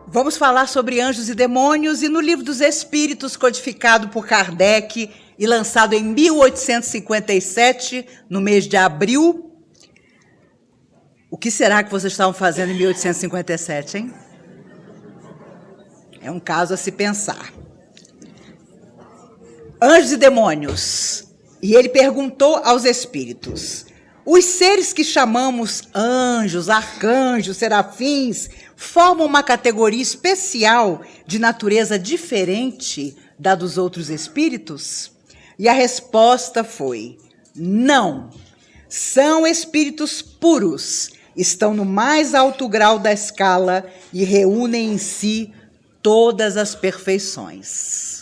Vamos falar sobre anjos e demônios, e no Livro dos Espíritos, codificado por Kardec e lançado em 1857, no mês de abril. O que será que vocês estavam fazendo em 1857, hein? É um caso a se pensar. Anjos e demônios. E ele perguntou aos espíritos: os seres que chamamos anjos, arcanjos, serafins, formam uma categoria especial de natureza diferente da dos outros espíritos? E a resposta foi: não. São espíritos puros, estão no mais alto grau da escala e reúnem em si todas as perfeições.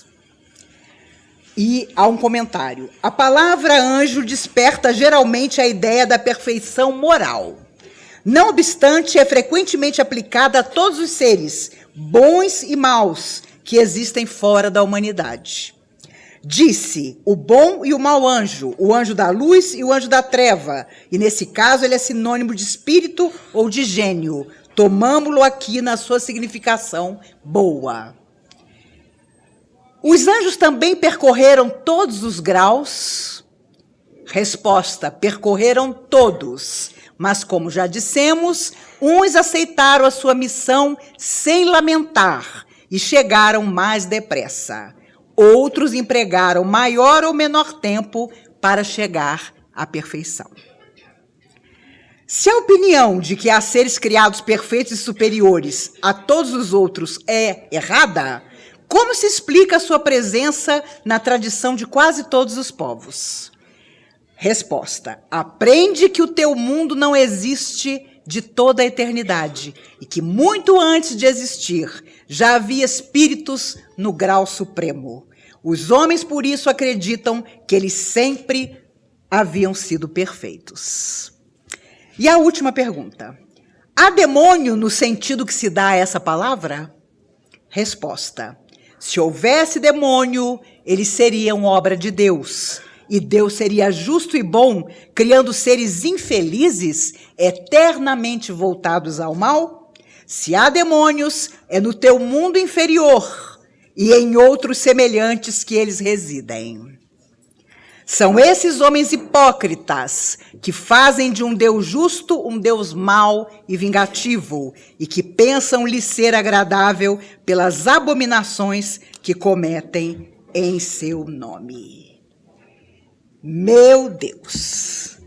E há um comentário: a palavra anjo desperta geralmente a ideia da perfeição moral. Não obstante, é frequentemente aplicada a todos os seres, bons e maus, que existem fora da humanidade. Disse o bom e o mau anjo, o anjo da luz e o anjo da treva, e nesse caso ele é sinônimo de espírito ou de gênio. Tomamo-lo aqui na sua significação boa. Os anjos também percorreram todos os graus? Resposta: percorreram todos. Mas, como já dissemos, uns aceitaram a sua missão sem lamentar e chegaram mais depressa. Outros empregaram maior ou menor tempo para chegar à perfeição. Se a opinião de que há seres criados perfeitos e superiores a todos os outros é errada, como se explica a sua presença na tradição de quase todos os povos? Resposta: aprende que o teu mundo não existe de toda a eternidade e que muito antes de existir já havia espíritos no grau supremo. Os homens, por isso, acreditam que eles sempre haviam sido perfeitos. E a última pergunta: há demônio no sentido que se dá a essa palavra? Resposta: se houvesse demônio, eles seriam obra de Deus. E Deus seria justo e bom, criando seres infelizes, eternamente voltados ao mal? Se há demônios, é no teu mundo inferior e em outros semelhantes que eles residem. São esses homens hipócritas que fazem de um Deus justo um Deus mau e vingativo e que pensam lhe ser agradável pelas abominações que cometem em seu nome. Meu Deus!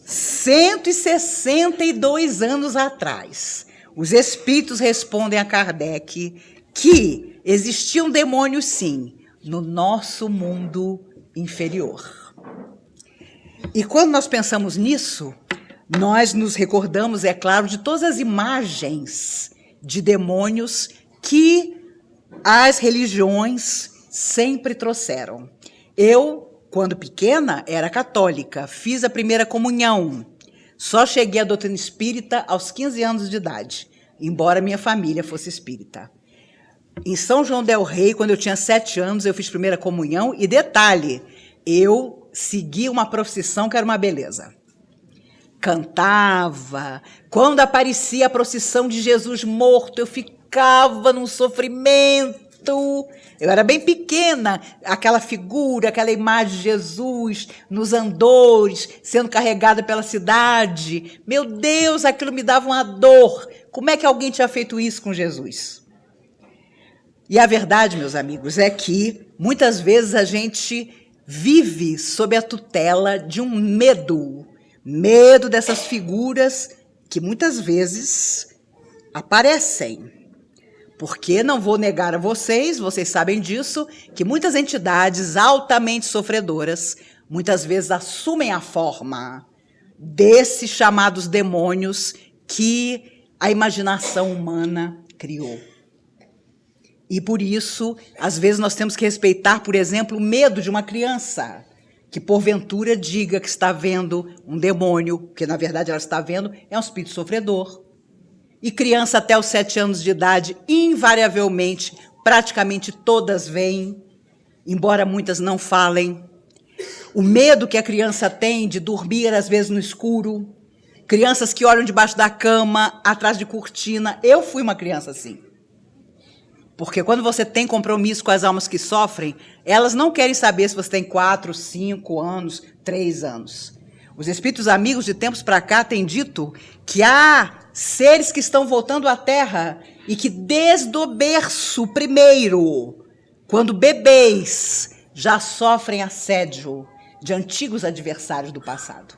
162 anos atrás, os espíritos respondem a Kardec que existiam demônios, sim, no nosso mundo inferior. E quando nós pensamos nisso, nós nos recordamos, é claro, de todas as imagens de demônios que as religiões sempre trouxeram. Eu, quando pequena, era católica, fiz a primeira comunhão. Só cheguei à doutrina espírita aos 15 anos de idade, embora minha família fosse espírita. Em São João del Rei, quando eu tinha 7 anos, eu fiz primeira comunhão. E detalhe, eu segui uma procissão que era uma beleza. Cantava. Quando aparecia a procissão de Jesus morto, eu ficava num sofrimento. Eu era bem pequena, aquela figura, aquela imagem de Jesus nos andores, sendo carregada pela cidade. Meu Deus, aquilo me dava uma dor. Como é que alguém tinha feito isso com Jesus? E a verdade, meus amigos, é que muitas vezes a gente vive sob a tutela de um medo dessas figuras que muitas vezes aparecem. Porque não vou negar a vocês sabem disso, que muitas entidades altamente sofredoras muitas vezes assumem a forma desses chamados demônios que a imaginação humana criou. E por isso, às vezes nós temos que respeitar, por exemplo, o medo de uma criança que porventura diga que está vendo um demônio, que na verdade ela está vendo é um espírito sofredor. E criança até os 7 anos de idade, invariavelmente, praticamente todas veem, embora muitas não falem. o medo que a criança tem de dormir, às vezes, no escuro. Crianças que olham debaixo da cama, atrás de cortina. Eu fui uma criança assim. Porque quando você tem compromisso com as almas que sofrem, elas não querem saber se você tem 4, 5 anos, 3 anos. Os espíritos amigos de tempos para cá têm dito que há seres que estão voltando à Terra e que desde o berço primeiro, quando bebês, já sofrem assédio de antigos adversários do passado.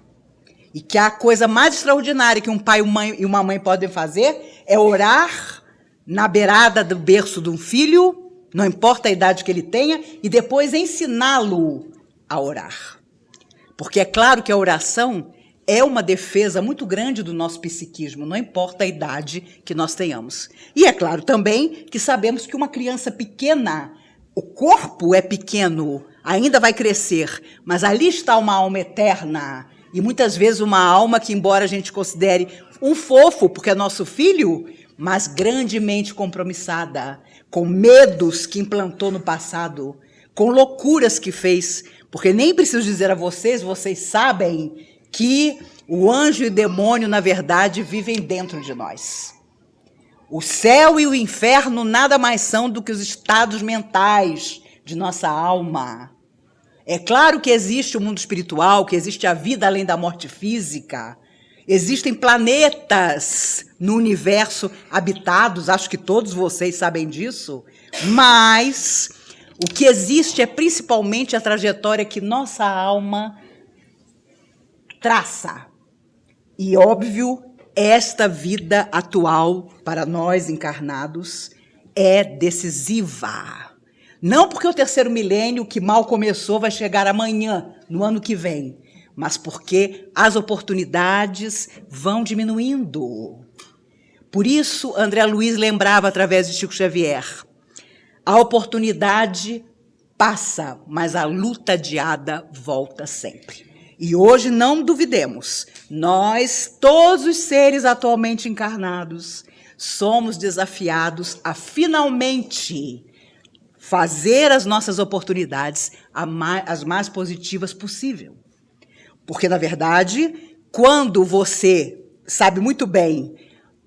E que a coisa mais extraordinária que um pai e uma mãe podem fazer é orar na beirada do berço de um filho, não importa a idade que ele tenha, e depois ensiná-lo a orar. Porque é claro que a oração é uma defesa muito grande do nosso psiquismo, não importa a idade que nós tenhamos. E é claro também que sabemos que uma criança pequena, o corpo é pequeno, ainda vai crescer, mas ali está uma alma eterna, e muitas vezes uma alma que, embora a gente considere um fofo, porque é nosso filho, mas grandemente compromissada, com medos que implantou no passado, com loucuras que fez, porque nem preciso dizer a vocês, vocês sabem que o anjo e o demônio, na verdade, vivem dentro de nós. O céu e o inferno nada mais são do que os estados mentais de nossa alma. É claro que existe o mundo espiritual, que existe a vida além da morte física. Existem planetas no universo habitados, acho que todos vocês sabem disso, mas o que existe é principalmente a trajetória que nossa alma traça. E, óbvio, esta vida atual, para nós encarnados, é decisiva. Não porque o terceiro milênio, que mal começou, vai chegar amanhã, no ano que vem, mas porque as oportunidades vão diminuindo. Por isso, André Luiz lembrava, através de Chico Xavier, a oportunidade passa, mas a luta adiada volta sempre. E hoje, não duvidemos, nós, todos os seres atualmente encarnados, somos desafiados a finalmente fazer as nossas oportunidades as mais positivas possível. Porque, na verdade, quando você sabe muito bem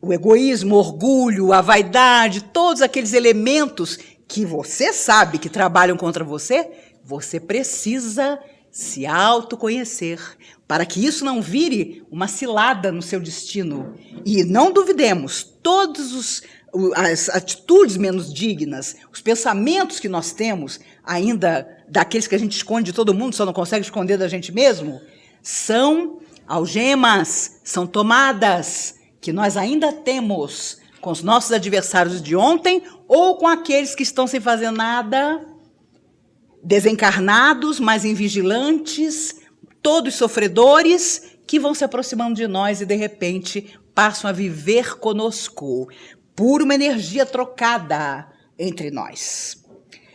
o egoísmo, o orgulho, a vaidade, todos aqueles elementos que você sabe que trabalham contra você, você precisa se autoconhecer para que isso não vire uma cilada no seu destino. E não duvidemos, todas as atitudes menos dignas, os pensamentos que nós temos, ainda daqueles que a gente esconde de todo mundo, só não consegue esconder da gente mesmo, são algemas, são tomadas que nós ainda temos com os nossos adversários de ontem ou com aqueles que estão sem fazer nada, desencarnados, mas invigilantes, todos sofredores, que vão se aproximando de nós e, de repente, passam a viver conosco por uma energia trocada entre nós.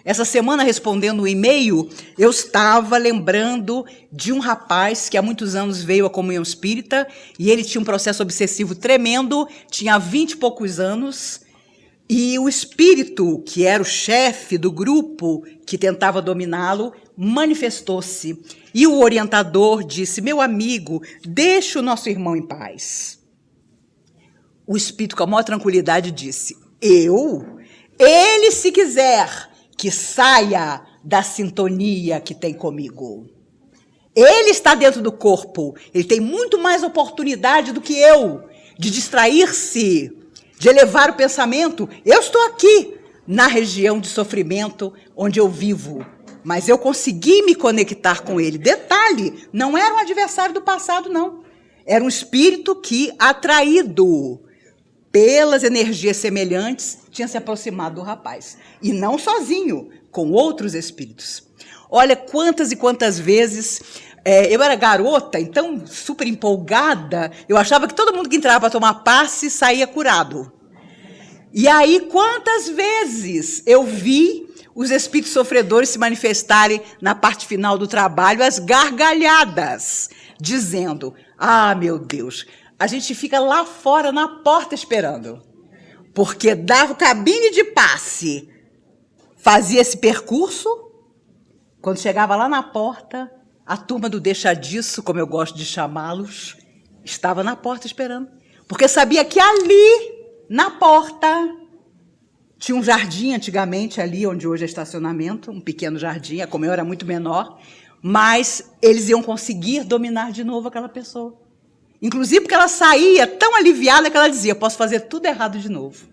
Essa semana, respondendo o e-mail, eu estava lembrando de um rapaz que há muitos anos veio à comunhão espírita e ele tinha um processo obsessivo tremendo, tinha 20 e poucos anos, e o espírito, que era o chefe do grupo que tentava dominá-lo, manifestou-se. E o orientador disse: meu amigo, deixe o nosso irmão em paz. O espírito, com a maior tranquilidade, disse: ele, se quiser, que saia da sintonia que tem comigo. Ele está dentro do corpo, ele tem muito mais oportunidade do que eu de distrair-se, de elevar o pensamento. Eu estou aqui, na região de sofrimento onde eu vivo, mas eu consegui me conectar com ele. Detalhe, não era um adversário do passado, não. Era um espírito que, atraído pelas energias semelhantes, tinha se aproximado do rapaz. E não sozinho, com outros espíritos. Olha quantas e quantas vezes eu era garota, então super empolgada, eu achava que todo mundo que entrava para tomar passe saía curado. E aí, quantas vezes eu vi os espíritos sofredores se manifestarem na parte final do trabalho, as gargalhadas, dizendo: ah, meu Deus, a gente fica lá fora na porta esperando, porque dava cabine de passe, fazia esse percurso, quando chegava lá na porta, A turma do deixa disso, como eu gosto de chamá-los, estava na porta esperando. Porque sabia que ali, na porta, tinha um jardim antigamente ali, onde hoje é estacionamento, um pequeno jardim, a Comeu era muito menor, mas eles iam conseguir dominar de novo aquela pessoa. Inclusive porque ela saía tão aliviada que ela dizia, posso fazer tudo errado de novo.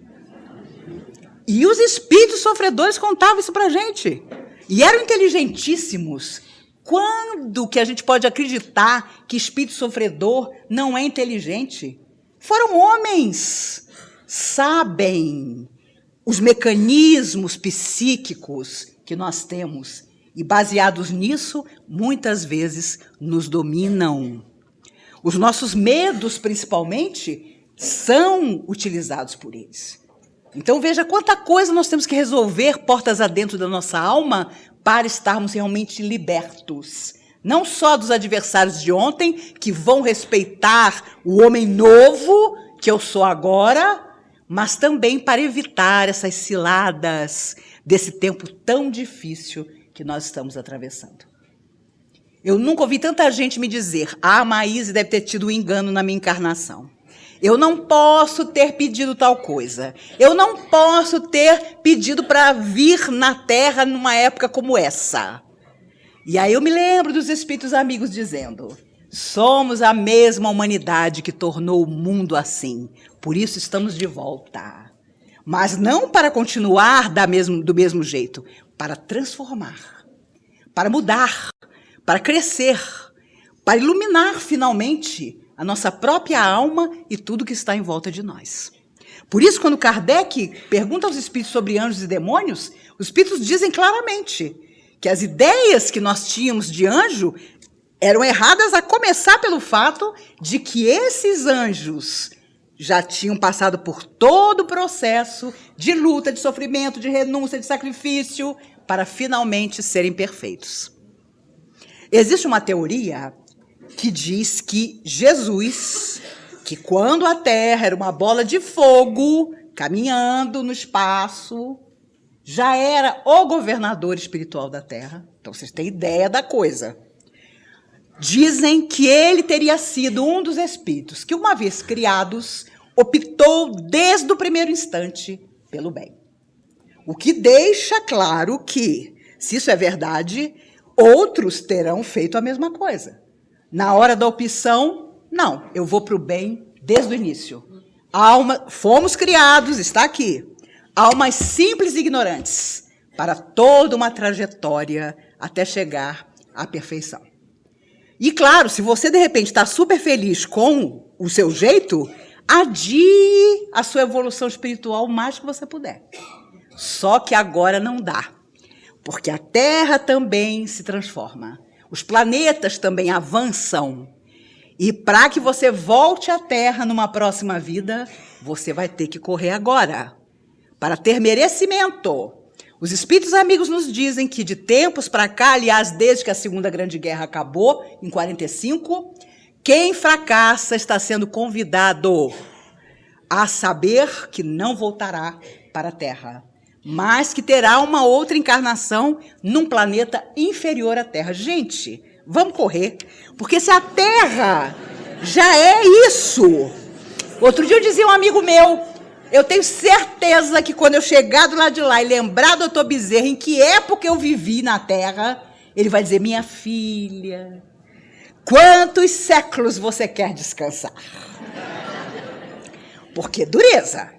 E os espíritos sofredores contavam isso para a gente. E eram inteligentíssimos. Quando que a gente pode acreditar que espírito sofredor não é inteligente? Foram homens, sabem os mecanismos psíquicos que nós temos e, baseados nisso, muitas vezes nos dominam. Os nossos medos, principalmente, são utilizados por eles. Então, veja quanta coisa nós temos que resolver portas adentro da nossa alma para estarmos realmente libertos. Não só dos adversários de ontem, que vão respeitar o homem novo que eu sou agora, mas também para evitar essas ciladas desse tempo tão difícil que nós estamos atravessando. Eu nunca ouvi tanta gente me dizer, a Maíse deve ter tido um engano na minha encarnação. Eu não posso ter pedido tal coisa. Eu não posso ter pedido para vir na Terra numa época como essa. E aí eu me lembro dos espíritos amigos dizendo, somos a mesma humanidade que tornou o mundo assim. Por isso estamos de volta. Mas não para continuar do mesmo jeito, para transformar, para mudar, para crescer, para iluminar finalmente a nossa própria alma e tudo que está em volta de nós. Por isso, quando Kardec pergunta aos espíritos sobre anjos e demônios, os espíritos dizem claramente que as ideias que nós tínhamos de anjo eram erradas, a começar pelo fato de que esses anjos já tinham passado por todo o processo de luta, de sofrimento, de renúncia, de sacrifício, para finalmente serem perfeitos. Existe uma teoria que diz que Jesus, que quando a Terra era uma bola de fogo, caminhando no espaço, já era o governador espiritual da Terra. Então, vocês têm ideia da coisa. Dizem que ele teria sido um dos espíritos que, uma vez criados, optou desde o primeiro instante pelo bem. O que deixa claro que, se isso é verdade, outros terão feito a mesma coisa. Na hora da opção, não, eu vou para o bem desde o início. Fomos criados, está aqui, almas simples e ignorantes, para toda uma trajetória até chegar à perfeição. E claro, se você de repente está super feliz com o seu jeito, adie a sua evolução espiritual o mais que você puder. Só que agora não dá, porque a Terra também se transforma. Os planetas também avançam. E para que você volte à Terra numa próxima vida, você vai ter que correr agora, para ter merecimento. Os espíritos amigos nos dizem que de tempos para cá, aliás, desde que a Segunda Grande Guerra acabou, em 45, quem fracassa está sendo convidado a saber que não voltará para a Terra, mas que terá uma outra encarnação num planeta inferior à Terra. Gente, vamos correr, porque se a Terra já é isso... Outro dia eu dizia a um amigo meu, eu tenho certeza que quando eu chegar do lado de lá e lembrar do Dr. Bezerra em que época eu vivi na Terra, ele vai dizer, minha filha, quantos séculos você quer descansar? Porque dureza.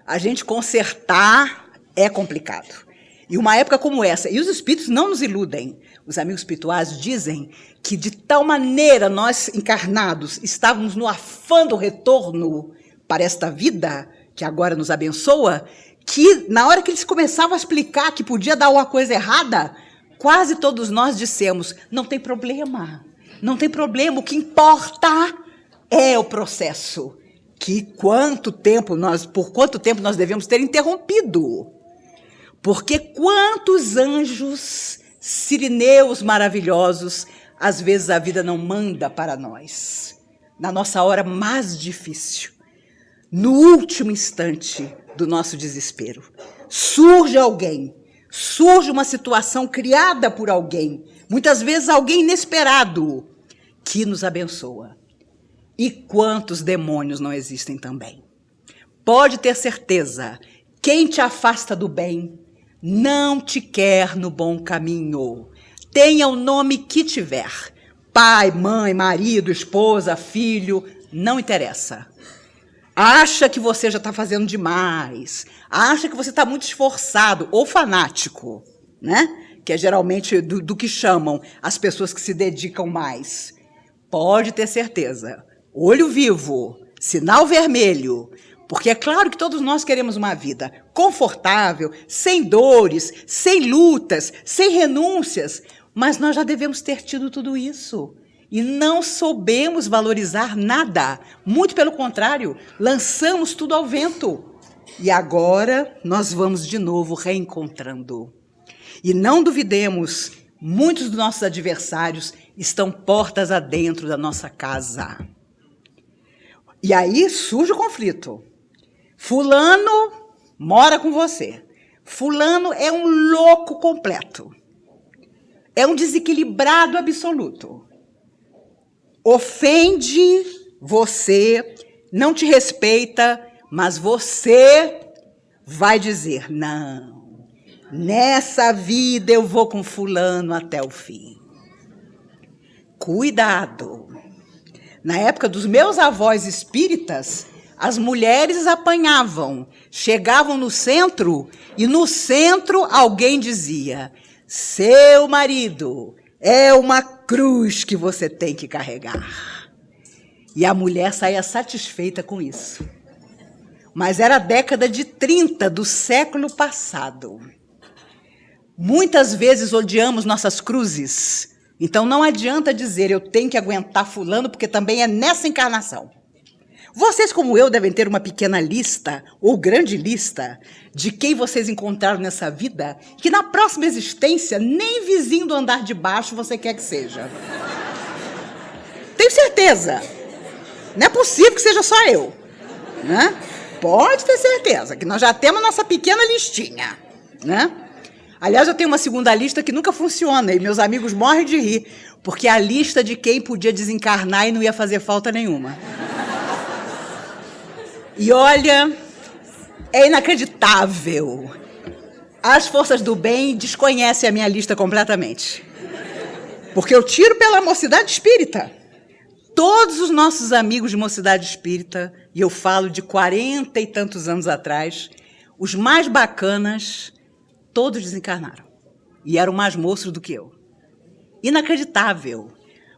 A gente consertar é complicado. E uma época como essa, e os espíritos não nos iludem, os amigos espirituais dizem que de tal maneira nós encarnados estávamos no afã do retorno para esta vida, que agora nos abençoa, que na hora que eles começavam a explicar que podia dar uma coisa errada, quase todos nós dissemos, não tem problema, o que importa é o processo. Por quanto tempo nós devemos ter interrompido? Porque quantos anjos sirineus maravilhosos, às vezes a vida não manda para nós, na nossa hora mais difícil, no último instante do nosso desespero. Surge alguém, surge uma situação criada por alguém, Muitas vezes alguém inesperado que nos abençoa. E quantos demônios não existem também? Pode ter certeza, quem te afasta do bem não te quer no bom caminho. Tenha o nome que tiver. Pai, mãe, marido, esposa, filho, não interessa. Acha que você já está fazendo demais. Acha que você está muito esforçado ou fanático, né? Que é geralmente do que chamam as pessoas que se dedicam mais. Pode ter certeza. Olho vivo, sinal vermelho. Porque é claro que todos nós queremos uma vida confortável, sem dores, sem lutas, sem renúncias. Mas nós já devemos ter tido tudo isso. E não soubemos valorizar nada. Muito pelo contrário, lançamos tudo ao vento. E agora nós vamos de novo reencontrando. E não duvidemos, muitos dos nossos adversários estão portas adentro da nossa casa. E aí surge o conflito. Fulano mora com você. Fulano é um louco completo. É um desequilibrado absoluto. Ofende você, não te respeita, mas você vai dizer, não, nessa vida eu vou com fulano até o fim. Cuidado. Na época dos meus avós espíritas, as mulheres apanhavam, chegavam no centro e no centro alguém dizia, seu marido é uma cruz que você tem que carregar. E a mulher saía satisfeita com isso. Mas era a década de 30 do século passado. Muitas vezes odiamos nossas cruzes. Então não adianta dizer eu tenho que aguentar fulano porque também é nessa encarnação. Vocês, como eu, devem ter uma pequena lista, ou grande lista, de quem vocês encontraram nessa vida, que na próxima existência, nem vizinho do andar de baixo você quer que seja. Tenho certeza. Não é possível que seja só eu. Né? Pode ter certeza, que nós já temos nossa pequena listinha. Né? Aliás, eu tenho uma segunda lista que nunca funciona, e meus amigos morrem de rir, porque é a lista de quem podia desencarnar e não ia fazer falta nenhuma. E olha, é inacreditável. As forças do bem desconhecem a minha lista completamente. Porque eu tiro pela mocidade espírita. Todos os nossos amigos de mocidade espírita, e eu falo de 40 e tantos anos atrás, os mais bacanas, todos desencarnaram. E eram mais moços do que eu. Inacreditável.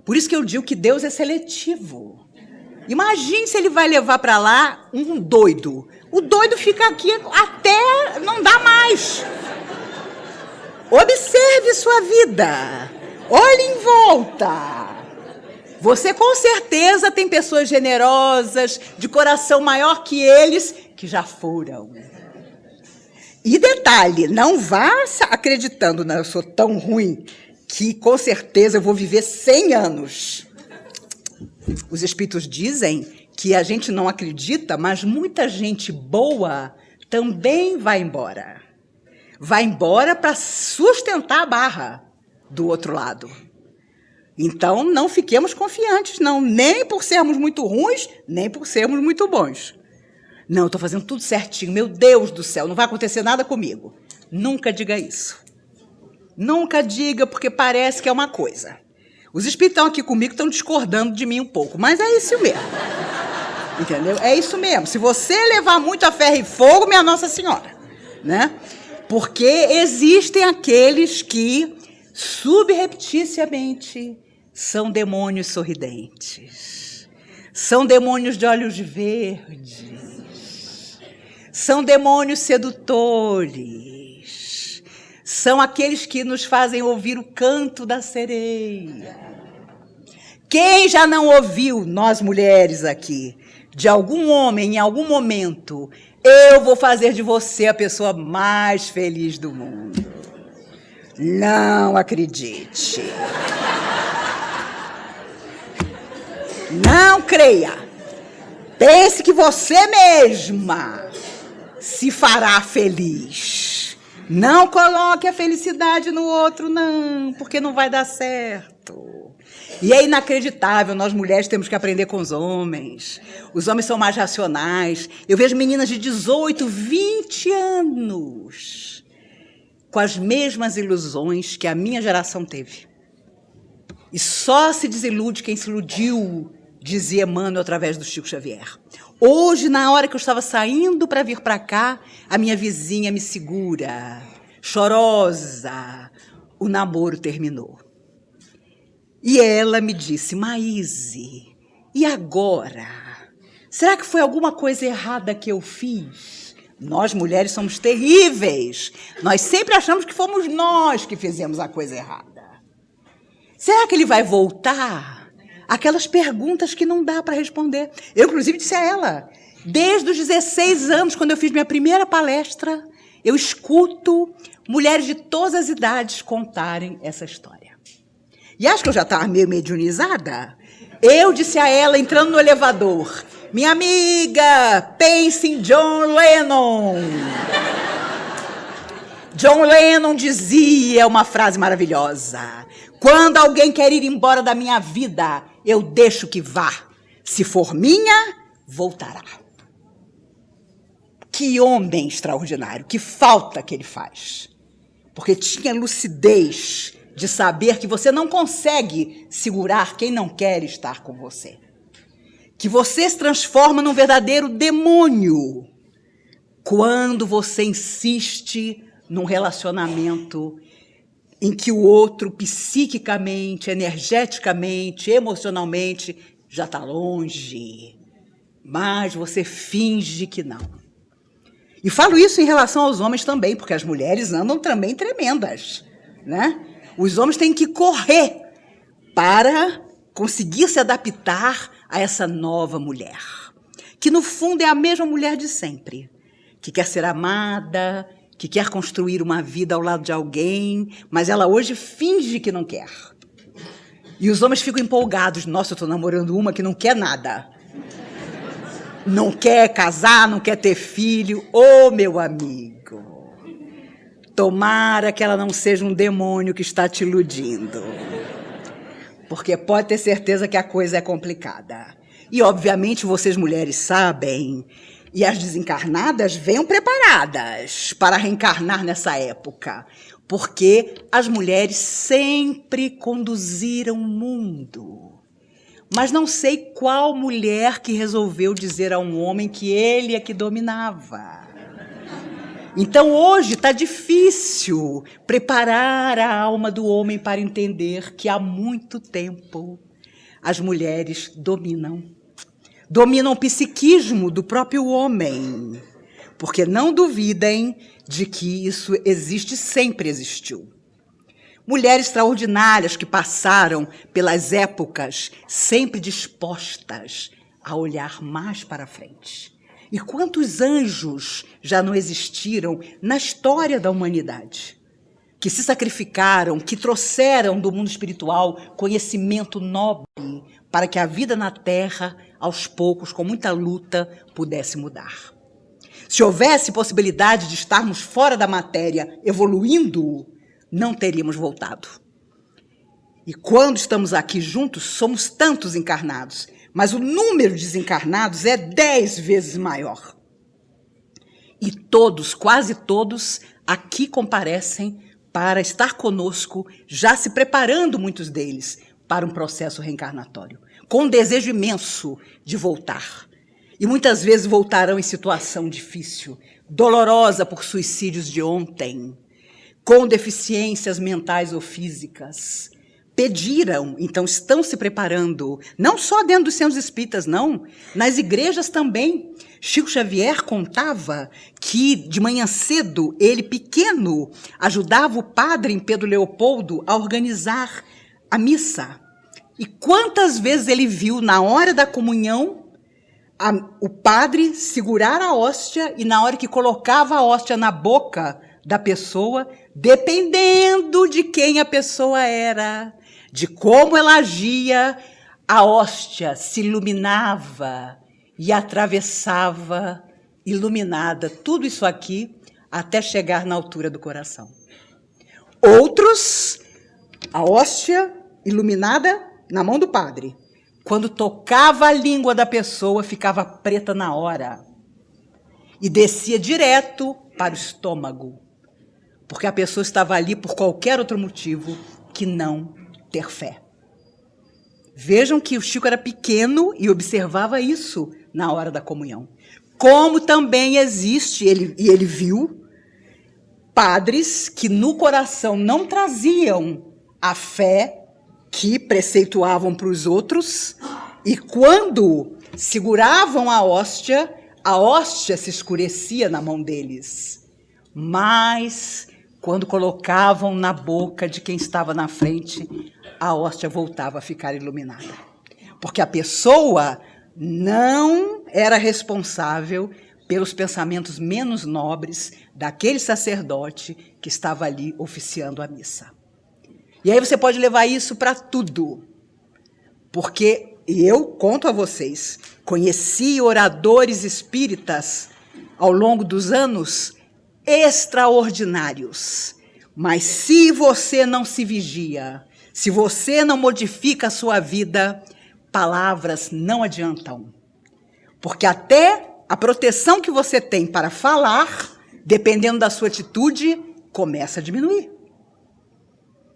Por isso que eu digo que Deus é seletivo. Imagine se ele vai levar para lá um doido. O doido fica aqui até não dá mais. Observe sua vida. Olhe em volta. Você com certeza tem pessoas generosas, de coração maior que eles, que já foram. E detalhe, não vá acreditando, não, eu sou tão ruim, que com certeza eu vou viver 100 anos. Os espíritos dizem que a gente não acredita, mas muita gente boa também vai embora. Vai embora para sustentar a barra do outro lado. Então, não fiquemos confiantes, não. Nem por sermos muito ruins, nem por sermos muito bons. Não, eu estou fazendo tudo certinho. Meu Deus do céu, não vai acontecer nada comigo. Nunca diga isso. Nunca diga, porque parece que é uma coisa. Os espíritos estão aqui comigo, estão discordando de mim um pouco, mas é isso mesmo. Entendeu? É isso mesmo. Se você levar muito a ferro e fogo, minha Nossa Senhora, né? Porque existem aqueles que, subrepticiamente, são demônios sorridentes. São demônios de olhos verdes. São demônios sedutores. São aqueles que nos fazem ouvir o canto da sereia. Quem já não ouviu, nós mulheres aqui, de algum homem em algum momento, eu vou fazer de você a pessoa mais feliz do mundo? Não acredite. Não creia. Pense que você mesma se fará feliz. Não coloque a felicidade no outro, não, porque não vai dar certo. E é inacreditável, nós mulheres temos que aprender com os homens. Os homens são mais racionais. Eu vejo meninas de 18, 20 anos com as mesmas ilusões que a minha geração teve. E só se desilude quem se iludiu, dizia Emmanuel através do Chico Xavier. Hoje, na hora que eu estava saindo para vir para cá, a minha vizinha me segura, chorosa. O namoro terminou. E ela me disse, Maíse, e agora? Será que foi alguma coisa errada que eu fiz? Nós, mulheres, somos terríveis. Nós sempre achamos que fomos nós que fizemos a coisa errada. Será que ele vai voltar? Aquelas perguntas que não dá para responder. Eu, inclusive, disse a ela, desde os 16 anos, quando eu fiz minha primeira palestra, eu escuto mulheres de todas as idades contarem essa história. E acho que eu já estava meio mediunizada. Eu disse a ela, entrando no elevador, minha amiga, pense em John Lennon. John Lennon dizia uma frase maravilhosa, quando alguém quer ir embora da minha vida, eu deixo que vá. Se for minha, voltará. Que homem extraordinário, que falta que ele faz. Porque tinha lucidez de saber que você não consegue segurar quem não quer estar com você. Que você se transforma num verdadeiro demônio quando você insiste num relacionamento em que o outro, psiquicamente, energeticamente, emocionalmente, já está longe, mas você finge que não. E falo isso em relação aos homens também, porque as mulheres andam também tremendas, né? Os homens têm que correr para conseguir se adaptar a essa nova mulher, que no fundo é a mesma mulher de sempre, que quer ser amada, que quer construir uma vida ao lado de alguém, mas ela hoje finge que não quer. E os homens ficam empolgados. Nossa, eu estou namorando uma que não quer nada. Não quer casar, não quer ter filho. Ô, meu amigo, tomara que ela não seja um demônio que está te iludindo. Porque pode ter certeza que a coisa é complicada. E, obviamente, vocês mulheres sabem, e as desencarnadas venham preparadas para reencarnar nessa época, porque as mulheres sempre conduziram o mundo. Mas não sei qual mulher que resolveu dizer a um homem que ele é que dominava. Então, hoje está difícil preparar a alma do homem para entender que há muito tempo as mulheres dominam o psiquismo do próprio homem, porque não duvidem de que isso existe, sempre existiu. Mulheres extraordinárias que passaram pelas épocas sempre dispostas a olhar mais para frente. E quantos anjos já não existiram na história da humanidade, que se sacrificaram, que trouxeram do mundo espiritual conhecimento nobre para que a vida na Terra, aos poucos, com muita luta, pudesse mudar. Se houvesse possibilidade de estarmos fora da matéria, evoluindo, não teríamos voltado. E quando estamos aqui juntos, somos tantos encarnados, mas o número de desencarnados é 10 vezes maior. E todos, quase todos, aqui comparecem para estar conosco, já se preparando, muitos deles, para um processo reencarnatório, com um desejo imenso de voltar. E muitas vezes voltarão em situação difícil, dolorosa por suicídios de ontem, com deficiências mentais ou físicas. Pediram, então estão se preparando, não só dentro dos centros espíritas, não, nas igrejas também. Chico Xavier contava que, de manhã cedo, ele, pequeno, ajudava o padre em Pedro Leopoldo a organizar a missa. E quantas vezes ele viu, na hora da comunhão, o padre segurar a hóstia e, na hora que colocava a hóstia na boca da pessoa, dependendo de quem a pessoa era, de como ela agia, a hóstia se iluminava e atravessava, iluminada. Tudo isso aqui até chegar na altura do coração. Outros, a hóstia iluminada na mão do padre. Quando tocava a língua da pessoa, ficava preta na hora. E descia direto para o estômago. Porque a pessoa estava ali por qualquer outro motivo que não ter fé. Vejam que o Chico era pequeno e observava isso na hora da comunhão. Como também existe, ele viu, padres que no coração não traziam a fé que preceituavam para os outros, e quando seguravam a hóstia se escurecia na mão deles. Mas, quando colocavam na boca de quem estava na frente, a hóstia voltava a ficar iluminada. Porque a pessoa não era responsável pelos pensamentos menos nobres daquele sacerdote que estava ali oficiando a missa. E aí você pode levar isso para tudo. Porque eu conto a vocês, conheci oradores espíritas ao longo dos anos extraordinários. Mas se você não se vigia, se você não modifica a sua vida, palavras não adiantam. Porque até a proteção que você tem para falar, dependendo da sua atitude, começa a diminuir.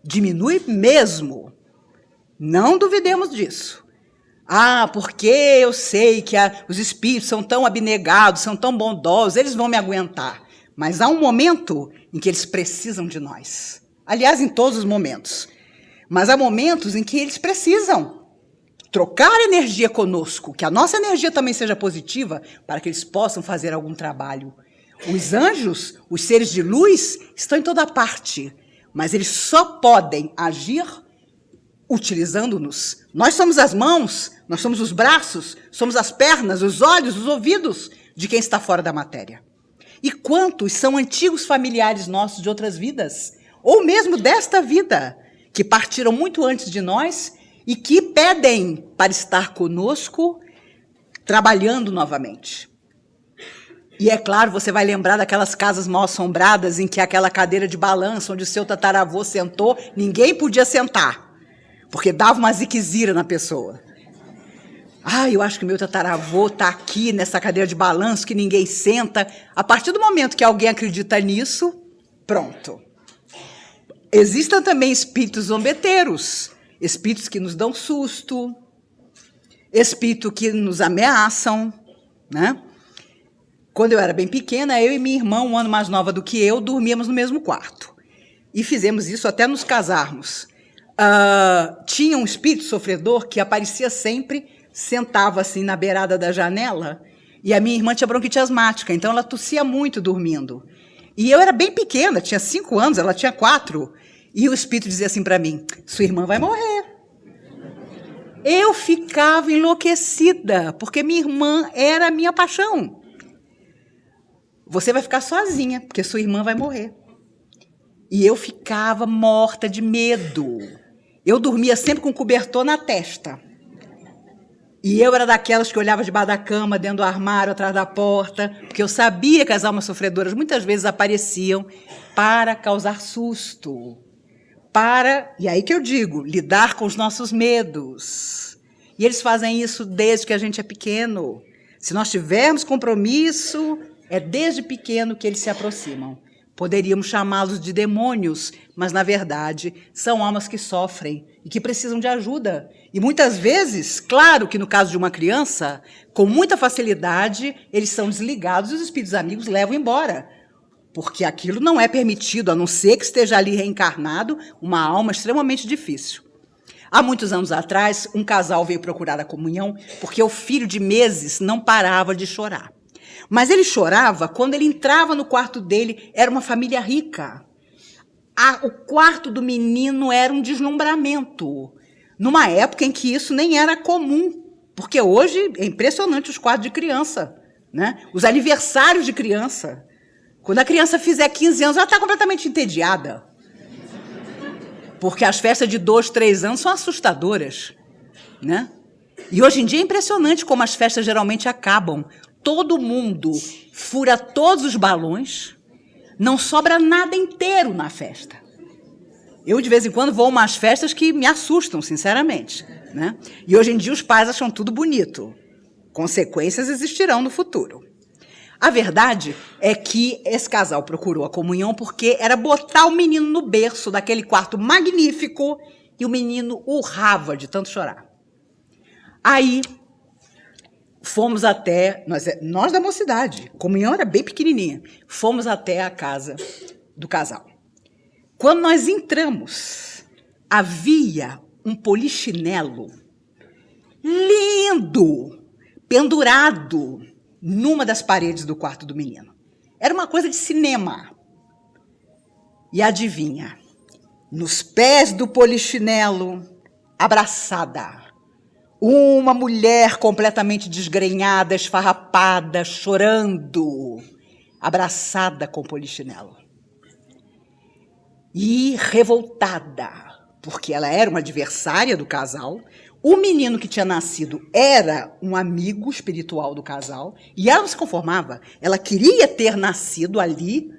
Diminui mesmo. Não duvidemos disso. Porque eu sei que os espíritos são tão abnegados, são tão bondosos, eles vão me aguentar. Mas há um momento em que eles precisam de nós. Aliás, em todos os momentos. Mas há momentos em que eles precisam trocar energia conosco, que a nossa energia também seja positiva, para que eles possam fazer algum trabalho. Os anjos, os seres de luz, estão em toda parte, mas eles só podem agir utilizando-nos. Nós somos as mãos, nós somos os braços, somos as pernas, os olhos, os ouvidos de quem está fora da matéria. E quantos são antigos familiares nossos de outras vidas, ou mesmo desta vida, que partiram muito antes de nós e que pedem para estar conosco, trabalhando novamente. E é claro, você vai lembrar daquelas casas mal assombradas em que aquela cadeira de balanço onde o seu tataravô sentou, ninguém podia sentar, porque dava uma ziquezira na pessoa. Eu acho que meu tataravô está aqui nessa cadeira de balanço que ninguém senta. A partir do momento que alguém acredita nisso, pronto. Existem também espíritos zombeteiros, espíritos que nos dão susto, espíritos que nos ameaçam, né? Quando eu era bem pequena, eu e minha irmã, um ano mais nova do que eu, dormíamos no mesmo quarto. E fizemos isso até nos casarmos. Tinha um espírito sofredor que aparecia sempre, sentava assim na beirada da janela, e a minha irmã tinha bronquite asmática, então ela tossia muito dormindo. E eu era bem pequena, tinha 5 anos, ela tinha 4, e o espírito dizia assim para mim: sua irmã vai morrer. Eu ficava enlouquecida, porque minha irmã era a minha paixão. Você vai ficar sozinha, porque sua irmã vai morrer. E eu ficava morta de medo. Eu dormia sempre com cobertor na testa. E eu era daquelas que olhava debaixo da cama, dentro do armário, atrás da porta, porque eu sabia que as almas sofredoras muitas vezes apareciam para causar susto. E aí que eu digo, lidar com os nossos medos. E eles fazem isso desde que a gente é pequeno. Se nós tivermos compromisso, é desde pequeno que eles se aproximam. Poderíamos chamá-los de demônios, mas, na verdade, são almas que sofrem e que precisam de ajuda. E, muitas vezes, claro que no caso de uma criança, com muita facilidade, eles são desligados e os espíritos amigos levam embora. Porque aquilo não é permitido, a não ser que esteja ali reencarnado uma alma extremamente difícil. Há muitos anos atrás, um casal veio procurar a comunhão porque o filho de meses não parava de chorar. Mas ele chorava quando ele entrava no quarto dele, era uma família rica. O quarto do menino era um deslumbramento, numa época em que isso nem era comum, porque hoje é impressionante os quartos de criança, né? Os aniversários de criança. Quando a criança fizer 15 anos, ela está completamente entediada. Porque as festas de 2, 3 anos são assustadoras, né? E hoje em dia é impressionante como as festas geralmente acabam. Todo mundo fura todos os balões, não sobra nada inteiro na festa. Eu, de vez em quando, vou a umas festas que me assustam, sinceramente, né? E hoje em dia os pais acham tudo bonito. Consequências existirão no futuro. A verdade é que esse casal procurou a comunhão porque era botar o menino no berço daquele quarto magnífico e o menino urrava de tanto chorar. Aí fomos até, nós da mocidade, a comunhão era bem pequenininha, fomos até a casa do casal. Quando nós entramos, havia um polichinelo lindo, pendurado numa das paredes do quarto do menino. Era uma coisa de cinema. E adivinha, nos pés do polichinelo, abraçada, uma mulher completamente desgrenhada, esfarrapada, chorando, abraçada com o polichinelo. E revoltada, porque ela era uma adversária do casal. O menino que tinha nascido era um amigo espiritual do casal e ela não se conformava. Ela queria ter nascido ali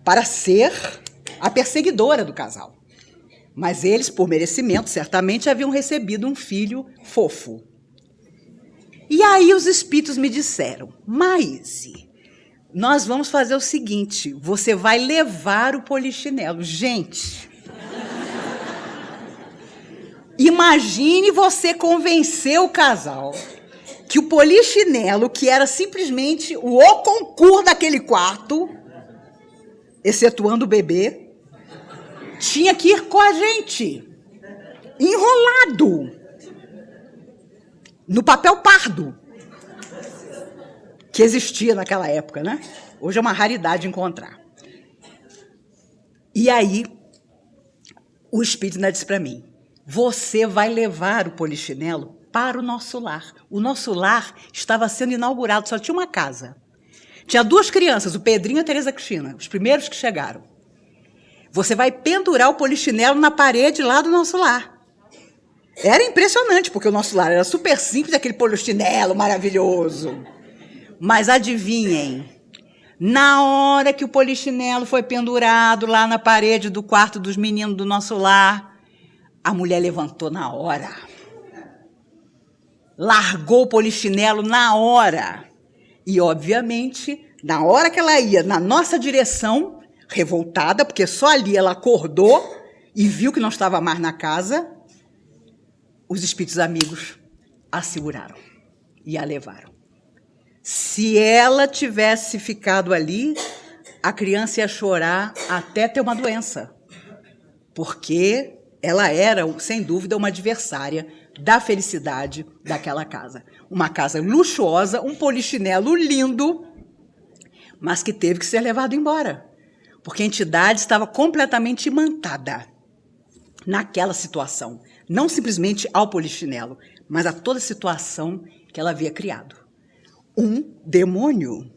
para ser a perseguidora do casal. Mas eles, por merecimento, certamente haviam recebido um filho fofo. E aí os espíritos me disseram, Maíse, nós vamos fazer o seguinte, você vai levar o polichinelo. Gente... Imagine você convencer o casal que o polichinelo, que era simplesmente o concurso daquele quarto, excetuando o bebê, tinha que ir com a gente, enrolado, no papel pardo, que existia naquela época, né? Hoje é uma raridade encontrar. E aí, o espírito ainda disse para mim, você vai levar o polichinelo para o nosso lar. O nosso lar estava sendo inaugurado, só tinha uma casa. Tinha 2 crianças, o Pedrinho e a Tereza Cristina, os primeiros que chegaram. Você vai pendurar o polichinelo na parede lá do nosso lar. Era impressionante, porque o nosso lar era super simples, aquele polichinelo maravilhoso. Mas adivinhem, na hora que o polichinelo foi pendurado lá na parede do quarto dos meninos do nosso lar, a mulher levantou na hora, largou o polichinelo na hora e, obviamente, na hora que ela ia na nossa direção, revoltada, porque só ali ela acordou e viu que não estava mais na casa, os espíritos amigos a seguraram e a levaram. Se ela tivesse ficado ali, a criança ia chorar até ter uma doença, porque... ela era, sem dúvida, uma adversária da felicidade daquela casa. Uma casa luxuosa, um polichinelo lindo, mas que teve que ser levado embora, porque a entidade estava completamente imantada naquela situação. Não simplesmente ao polichinelo, mas a toda a situação que ela havia criado. Um demônio,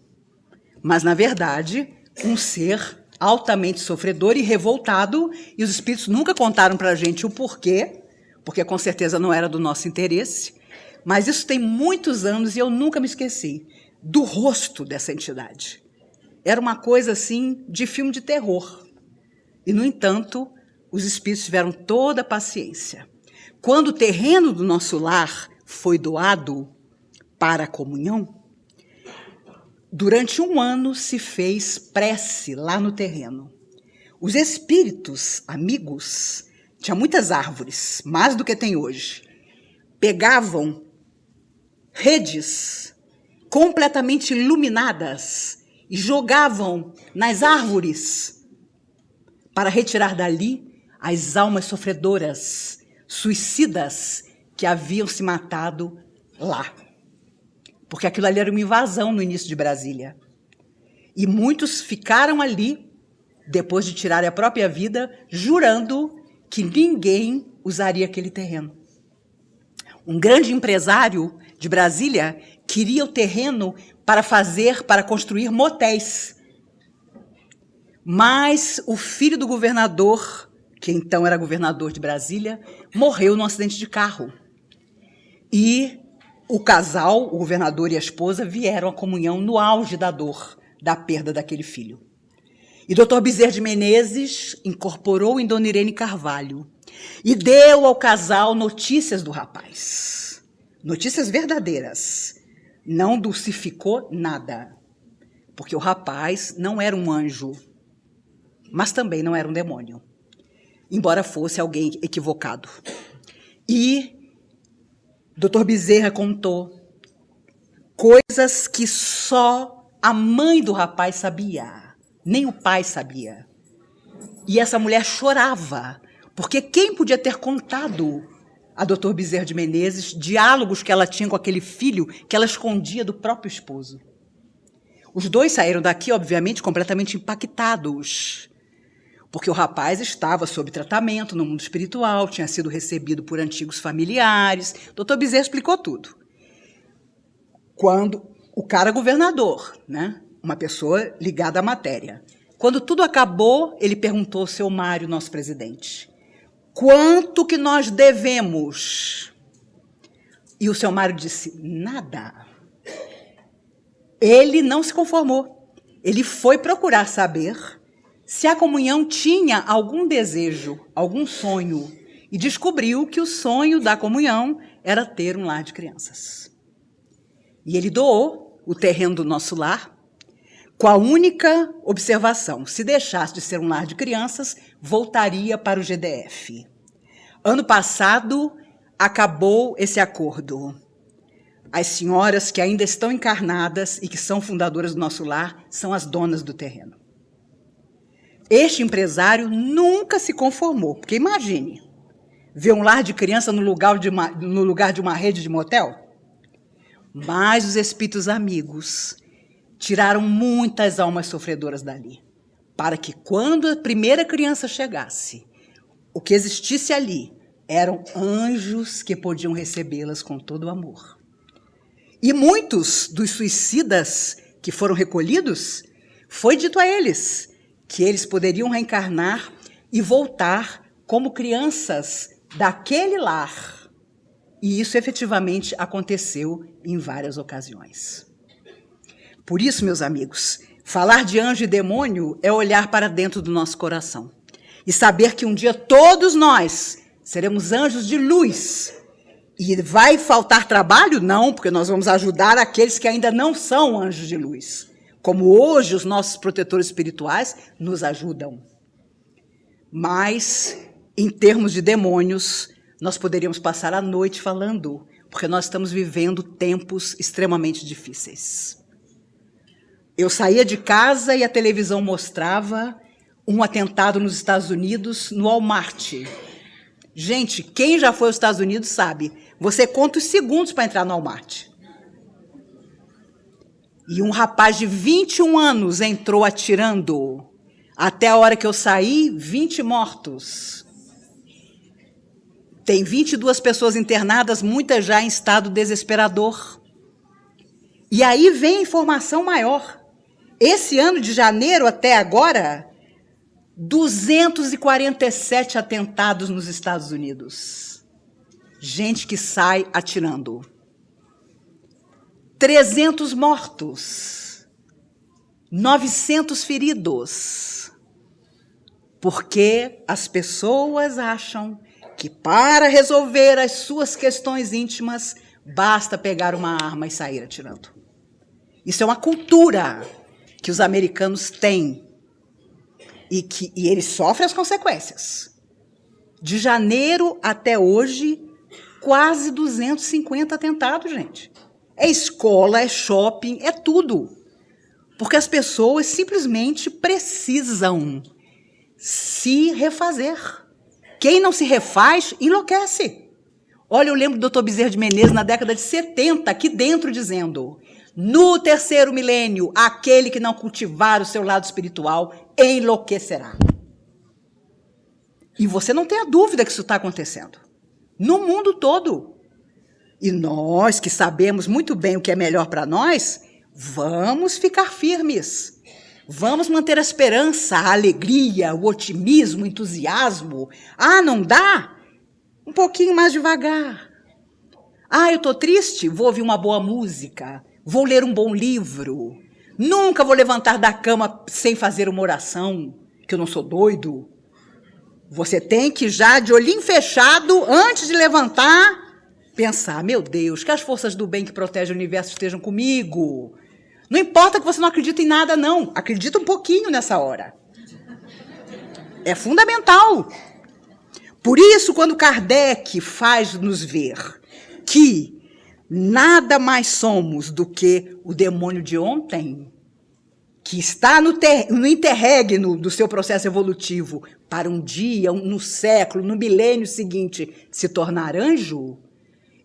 mas, na verdade, um ser altamente sofredor e revoltado, e os espíritos nunca contaram para a gente o porquê, porque com certeza não era do nosso interesse, mas isso tem muitos anos e eu nunca me esqueci do rosto dessa entidade. Era uma coisa assim de filme de terror. E, no entanto, os espíritos tiveram toda a paciência. Quando o terreno do nosso lar foi doado para a comunhão, durante 1 ano se fez prece lá no terreno. Os espíritos amigos, tinha muitas árvores, mais do que tem hoje, pegavam redes completamente iluminadas e jogavam nas árvores para retirar dali as almas sofredoras, suicidas que haviam se matado lá. Porque aquilo ali era uma invasão no início de Brasília. E muitos ficaram ali, depois de tirarem a própria vida, jurando que ninguém usaria aquele terreno. Um grande empresário de Brasília queria o terreno para construir motéis. Mas o filho do governador, que então era governador de Brasília, morreu num acidente de carro. E o casal, o governador e a esposa, vieram à comunhão no auge da dor, da perda daquele filho. E Dr. Bezerra de Menezes incorporou em Dona Irene Carvalho e deu ao casal notícias do rapaz. Notícias verdadeiras. Não dulcificou nada. Porque o rapaz não era um anjo, mas também não era um demônio. Embora fosse alguém equivocado. E Dr. Bezerra contou coisas que só a mãe do rapaz sabia, nem o pai sabia. E essa mulher chorava, porque quem podia ter contado a Dr. Bezerra de Menezes diálogos que ela tinha com aquele filho que ela escondia do próprio esposo? Os dois saíram daqui, obviamente, completamente impactados, porque o rapaz estava sob tratamento no mundo espiritual, tinha sido recebido por antigos familiares. Dr. Bezerra explicou tudo. Quando o cara governador, né? Uma pessoa ligada à matéria. Quando tudo acabou, ele perguntou ao seu Mário, nosso presidente, quanto que nós devemos? E o seu Mário disse, nada. Ele não se conformou. Ele foi procurar saber se a comunhão tinha algum desejo, algum sonho, e descobriu que o sonho da comunhão era ter um lar de crianças. E ele doou o terreno do nosso lar com a única observação, se deixasse de ser um lar de crianças, voltaria para o GDF. Ano passado, acabou esse acordo. As senhoras que ainda estão encarnadas e que são fundadoras do nosso lar são as donas do terreno. Este empresário nunca se conformou, porque imagine, ver um lar de criança no lugar de uma rede de motel. Mas os espíritos amigos tiraram muitas almas sofredoras dali, para que quando a primeira criança chegasse, o que existisse ali eram anjos que podiam recebê-las com todo o amor. E muitos dos suicidas que foram recolhidos, foi dito a eles que eles poderiam reencarnar e voltar como crianças daquele lar. E isso efetivamente aconteceu em várias ocasiões. Por isso, meus amigos, falar de anjo e demônio é olhar para dentro do nosso coração e saber que um dia todos nós seremos anjos de luz. E vai faltar trabalho? Não, porque nós vamos ajudar aqueles que ainda não são anjos de luz, como hoje os nossos protetores espirituais nos ajudam. Mas, em termos de demônios, nós poderíamos passar a noite falando, porque nós estamos vivendo tempos extremamente difíceis. Eu saía de casa e a televisão mostrava um atentado nos Estados Unidos, no Walmart. Gente, quem já foi aos Estados Unidos sabe, você conta os segundos para entrar no Walmart. E um rapaz de 21 anos entrou atirando. Até a hora que eu saí, 20 mortos. Tem 22 pessoas internadas, muitas já em estado desesperador. E aí vem a informação maior. Esse ano de janeiro até agora, 247 atentados nos Estados Unidos. Gente que sai atirando. 300 mortos. 900 feridos. Porque as pessoas acham que para resolver as suas questões íntimas, basta pegar uma arma e sair atirando. Isso é uma cultura que os americanos têm e eles sofrem as consequências. De janeiro até hoje, quase 250 atentados, gente. É escola, é shopping, é tudo. Porque as pessoas simplesmente precisam se refazer. Quem não se refaz, enlouquece. Olha, eu lembro do Dr. Bezerra de Menezes, na década de 70, aqui dentro, dizendo: no terceiro milênio, aquele que não cultivar o seu lado espiritual enlouquecerá. E você não tem a dúvida que isso está acontecendo. No mundo todo. E nós, que sabemos muito bem o que é melhor para nós, vamos ficar firmes. Vamos manter a esperança, a alegria, o otimismo, o entusiasmo. Ah, não dá? Um pouquinho mais devagar. Ah, eu estou triste? Vou ouvir uma boa música. Vou ler um bom livro. Nunca vou levantar da cama sem fazer uma oração, que eu não sou doido. Você tem que já, de olhinho fechado, antes de levantar, pensar, meu Deus, que as forças do bem que protegem o universo estejam comigo. Não importa que você não acredite em nada, não. Acredita um pouquinho nessa hora. É fundamental. Por isso, quando Kardec faz nos ver que nada mais somos do que o demônio de ontem, que está no interregno do seu processo evolutivo, para um dia, no século, no milênio seguinte, se tornar anjo,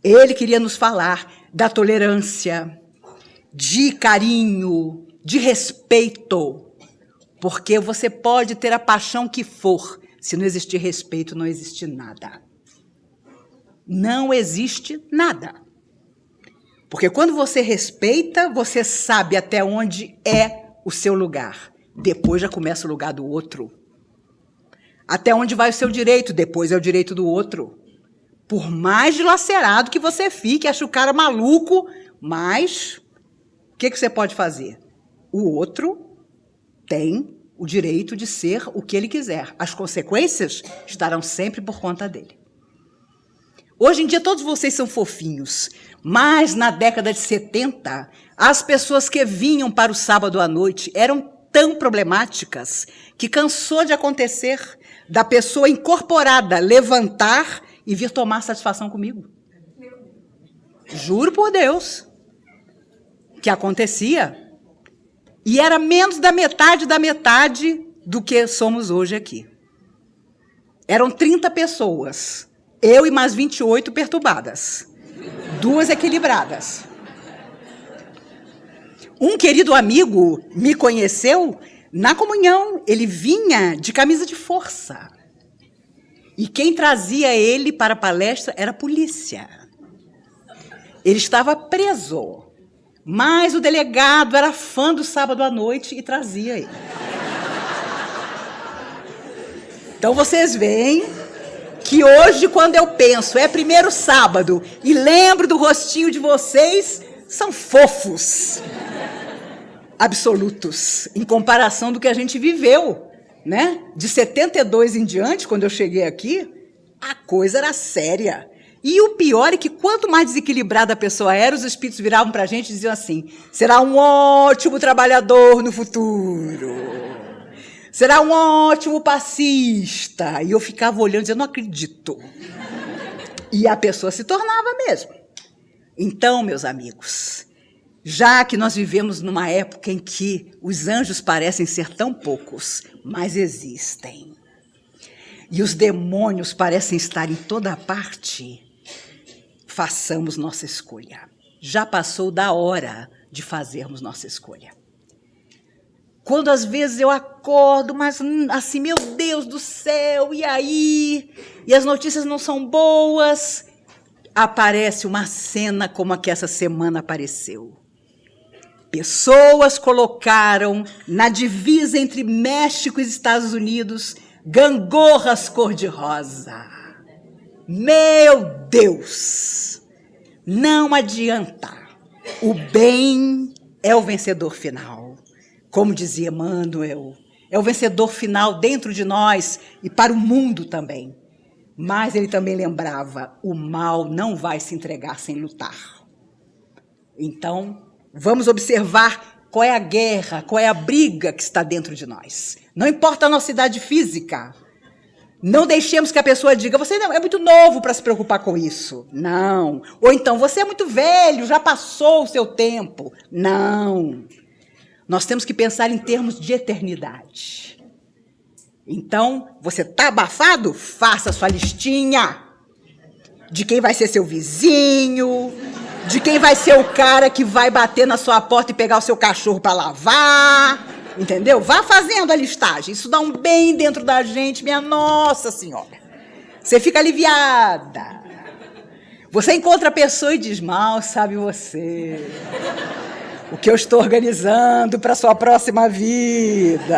ele queria nos falar da tolerância, de carinho, de respeito, porque você pode ter a paixão que for, se não existir respeito, não existe nada. Não existe nada. Porque quando você respeita, você sabe até onde é o seu lugar. Depois já começa o lugar do outro. Até onde vai o seu direito, depois é o direito do outro. Por mais dilacerado que você fique, acha o cara maluco, mas o que você pode fazer? O outro tem o direito de ser o que ele quiser. As consequências estarão sempre por conta dele. Hoje em dia todos vocês são fofinhos, mas na década de 70, as pessoas que vinham para o sábado à noite eram tão problemáticas que cansou de acontecer da pessoa incorporada levantar e vir tomar satisfação comigo. Juro por Deus que acontecia. E era menos da metade do que somos hoje aqui. Eram 30 pessoas, eu e mais 28 perturbadas, 2 equilibradas. Um querido amigo me conheceu na comunhão, ele vinha de camisa de força. E quem trazia ele para a palestra era a polícia. Ele estava preso. Mas o delegado era fã do sábado à noite e trazia ele. Então vocês veem que hoje, quando eu penso, é primeiro sábado, e lembro do rostinho de vocês, são fofos. Absolutos, em comparação do que a gente viveu, né? De 72 em diante, quando eu cheguei aqui, a coisa era séria. E o pior é que quanto mais desequilibrada a pessoa era, os espíritos viravam para a gente e diziam assim, será um ótimo trabalhador no futuro, será um ótimo passista. E eu ficava olhando e dizendo, não acredito. E a pessoa se tornava mesmo. Então, meus amigos, já que nós vivemos numa época em que os anjos parecem ser tão poucos, mas existem, e os demônios parecem estar em toda parte, façamos nossa escolha. Já passou da hora de fazermos nossa escolha. Quando às vezes eu acordo, mas assim, meu Deus do céu, e aí? E as notícias não são boas, aparece uma cena como a que essa semana apareceu. Pessoas colocaram na divisa entre México e Estados Unidos gangorras cor-de-rosa. Meu Deus! Não adianta. O bem é o vencedor final. Como dizia Emmanuel, é o vencedor final dentro de nós e para o mundo também. Mas ele também lembrava, o mal não vai se entregar sem lutar. Então, vamos observar qual é a guerra, qual é a briga que está dentro de nós. Não importa a nossa idade física. Não deixemos que a pessoa diga, você é muito novo para se preocupar com isso. Não. Ou então, você é muito velho, já passou o seu tempo. Não. Nós temos que pensar em termos de eternidade. Então, você está abafado? Faça a sua listinha de quem vai ser seu vizinho, de quem vai ser o cara que vai bater na sua porta e pegar o seu cachorro para lavar, entendeu? Vá fazendo a listagem, isso dá um bem dentro da gente, minha Nossa Senhora. Você fica aliviada. Você encontra a pessoa e diz, mal sabe você o que eu estou organizando para a sua próxima vida,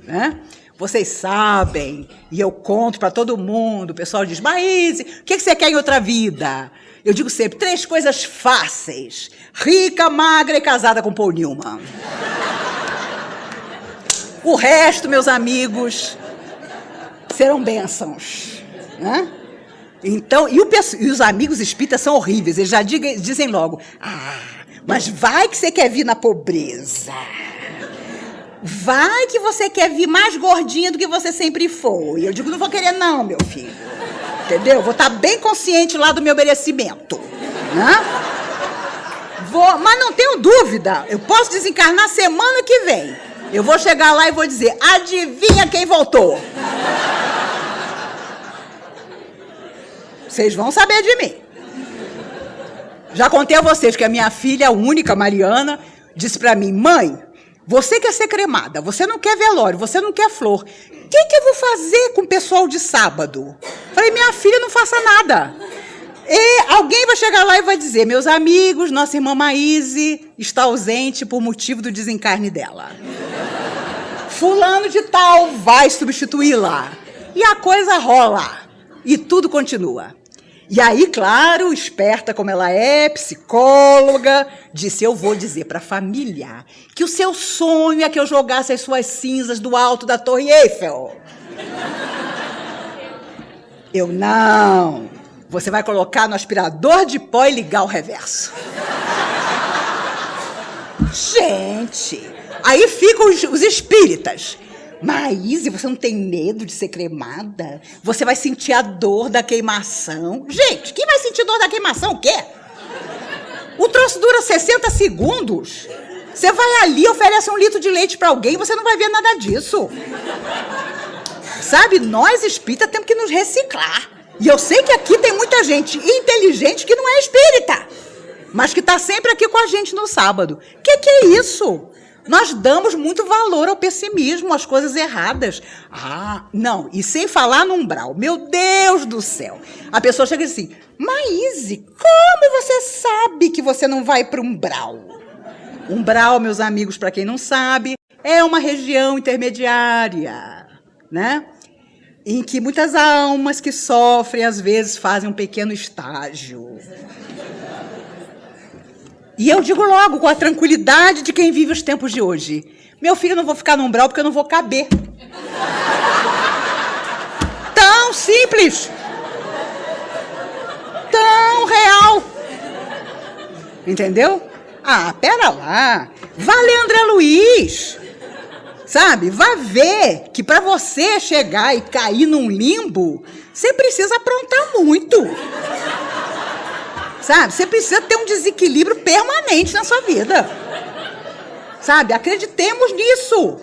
né? Vocês sabem, e eu conto para todo mundo, o pessoal diz, Maíse, o que você quer em outra vida? Eu digo sempre, 3 coisas fáceis. Rica, magra e casada com Paul Newman. O resto, meus amigos, serão bênçãos, né? Então, e os amigos espíritas são horríveis. Eles já dizem logo, mas vai que você quer vir na pobreza. Vai que você quer vir mais gordinha do que você sempre foi. Eu digo, não vou querer não, meu filho. Entendeu? Vou estar bem consciente lá do meu merecimento, né? Mas não tenho dúvida, eu posso desencarnar semana que vem. Eu vou chegar lá e vou dizer, adivinha quem voltou? Vocês vão saber de mim. Já contei a vocês que a minha filha, a única, Mariana, disse pra mim, mãe, você quer ser cremada, você não quer velório, você não quer flor. O que eu vou fazer com o pessoal de sábado? Falei, minha filha, não faça nada. E alguém vai chegar lá e vai dizer, meus amigos, nossa irmã Maíse está ausente por motivo do desencarne dela. Fulano de tal vai substituí-la. E a coisa rola. E tudo continua. E aí, claro, esperta como ela é, psicóloga, disse, eu vou dizer para a família que o seu sonho é que eu jogasse as suas cinzas do alto da Torre Eiffel. Eu, não. Você vai colocar no aspirador de pó e ligar o reverso. Gente, aí ficam os espíritas. Maíse, você não tem medo de ser cremada? Você vai sentir a dor da queimação? Gente, quem vai sentir dor da queimação? O quê? O troço dura 60 segundos. Você vai ali, oferece 1 litro de leite para alguém, você não vai ver nada disso. Sabe, nós espíritas temos que nos reciclar. E eu sei que aqui tem muita gente inteligente que não é espírita, mas que está sempre aqui com a gente no sábado. Que é isso? Nós damos muito valor ao pessimismo, às coisas erradas. Não, e sem falar no umbral. Meu Deus do céu. A pessoa chega assim, Maíse, como você sabe que você não vai para o umbral? Umbral, meus amigos, para quem não sabe, é uma região intermediária, né? Em que muitas almas que sofrem, às vezes, fazem um pequeno estágio. E eu digo logo, com a tranquilidade de quem vive os tempos de hoje, meu filho, eu não vou ficar no umbral porque eu não vou caber. Tão simples. Tão real. Entendeu? Pera lá. Valéandra Luiz. Sabe? Vá ver que para você chegar e cair num limbo, você precisa aprontar muito. Sabe? Você precisa ter um desequilíbrio permanente na sua vida. Sabe? Acreditemos nisso.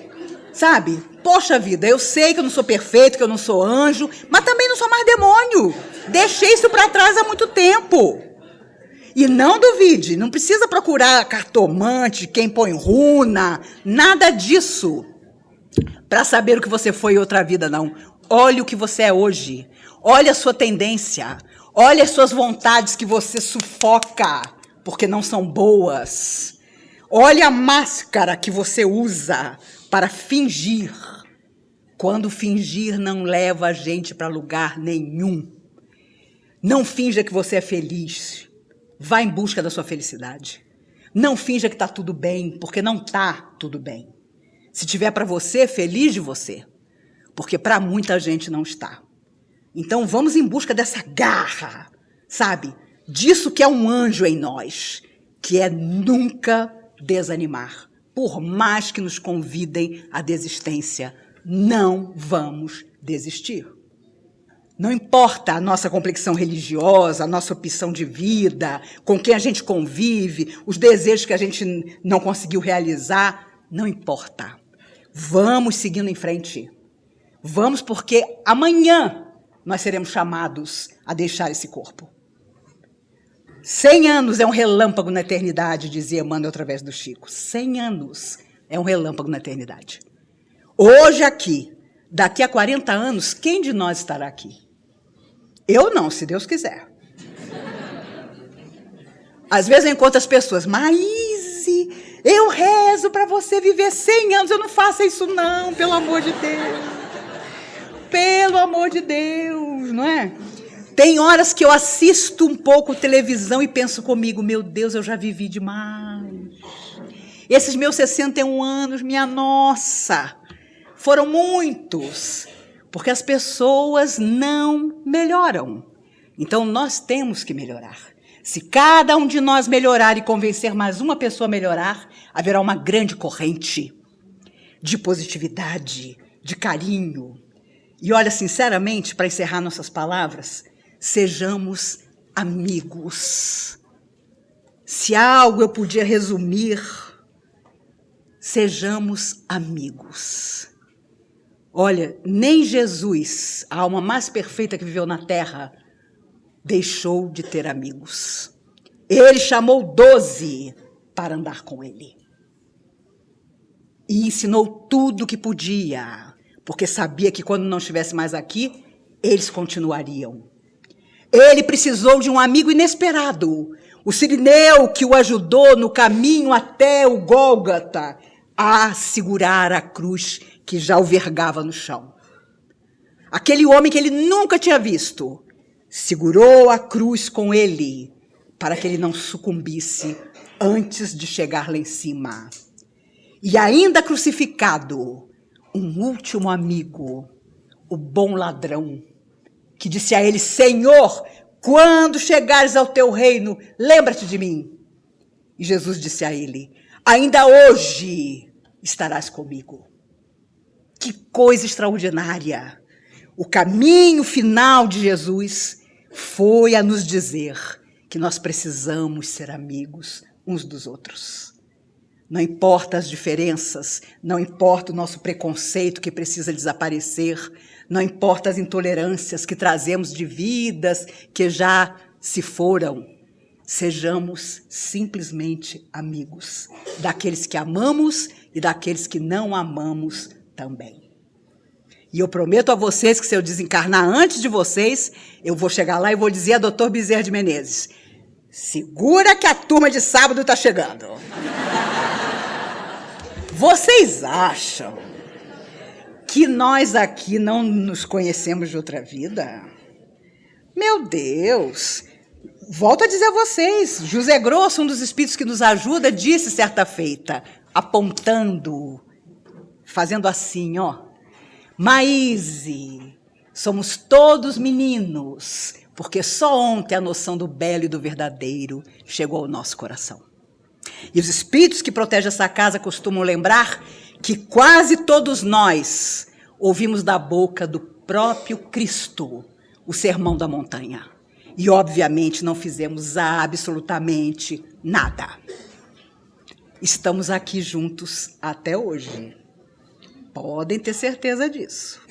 Sabe? Poxa vida, eu sei que eu não sou perfeito, que eu não sou anjo, mas também não sou mais demônio. Deixei isso para trás há muito tempo. E não duvide, não precisa procurar cartomante, quem põe runa, nada disso. Para saber o que você foi em outra vida, não. Olhe o que você é hoje. Olhe a sua tendência. Olhe as suas vontades que você sufoca, porque não são boas. Olhe a máscara que você usa para fingir, quando fingir não leva a gente para lugar nenhum. Não finja que você é feliz. Vá em busca da sua felicidade. Não finja que está tudo bem, porque não está tudo bem. Se tiver para você, feliz de você, porque para muita gente não está. Então vamos em busca dessa garra, sabe? Disso que é um anjo em nós, que é nunca desanimar. Por mais que nos convidem à desistência, não vamos desistir. Não importa a nossa complexão religiosa, a nossa opção de vida, com quem a gente convive, os desejos que a gente não conseguiu realizar, não importa. Vamos seguindo em frente. Vamos, porque amanhã nós seremos chamados a deixar esse corpo. 100 anos é um relâmpago na eternidade, dizia Emmanuel através do Chico. 100 anos é um relâmpago na eternidade. Hoje aqui, daqui a 40 anos, quem de nós estará aqui? Eu não, se Deus quiser. Às vezes eu encontro as pessoas, Maíse, eu rezo para você viver 100 anos. Eu não faço isso não, pelo amor de Deus. Pelo amor de Deus, não é? Tem horas que eu assisto um pouco televisão e penso comigo, meu Deus, eu já vivi demais. Esses meus 61 anos, minha nossa, foram muitos, porque as pessoas não melhoram. Então, nós temos que melhorar. Se cada um de nós melhorar e convencer mais uma pessoa a melhorar, haverá uma grande corrente de positividade, de carinho. E olha, sinceramente, para encerrar nossas palavras, sejamos amigos. Se algo eu podia resumir, sejamos amigos. Olha, nem Jesus, a alma mais perfeita que viveu na terra, deixou de ter amigos. Ele chamou 12 para andar com ele. E ensinou tudo o que podia, porque sabia que quando não estivesse mais aqui, eles continuariam. Ele precisou de um amigo inesperado, o Cirineu, que o ajudou no caminho até o Gólgota a segurar a cruz que já o vergava no chão. Aquele homem que ele nunca tinha visto, segurou a cruz com ele, para que ele não sucumbisse antes de chegar lá em cima. E ainda crucificado, um último amigo, o bom ladrão, que disse a ele, Senhor, quando chegares ao teu reino, lembra-te de mim. E Jesus disse a ele, ainda hoje estarás comigo. Que coisa extraordinária! O caminho final de Jesus foi a nos dizer que nós precisamos ser amigos uns dos outros. Não importa as diferenças, não importa o nosso preconceito que precisa desaparecer, não importa as intolerâncias que trazemos de vidas que já se foram. Sejamos simplesmente amigos daqueles que amamos e daqueles que não amamos também. E eu prometo a vocês que se eu desencarnar antes de vocês, eu vou chegar lá e vou dizer a Dr. Bezerra de Menezes, segura que a turma de sábado está chegando. Vocês acham que nós aqui não nos conhecemos de outra vida? Meu Deus! Volto a dizer a vocês, José Grosso, um dos espíritos que nos ajuda, disse certa feita, apontando, fazendo assim, ó, Maíse, somos todos meninos, porque só ontem a noção do belo e do verdadeiro chegou ao nosso coração. E os espíritos que protegem essa casa costumam lembrar que quase todos nós ouvimos da boca do próprio Cristo o sermão da montanha. E, obviamente, não fizemos absolutamente nada. Estamos aqui juntos até hoje. Podem ter certeza disso.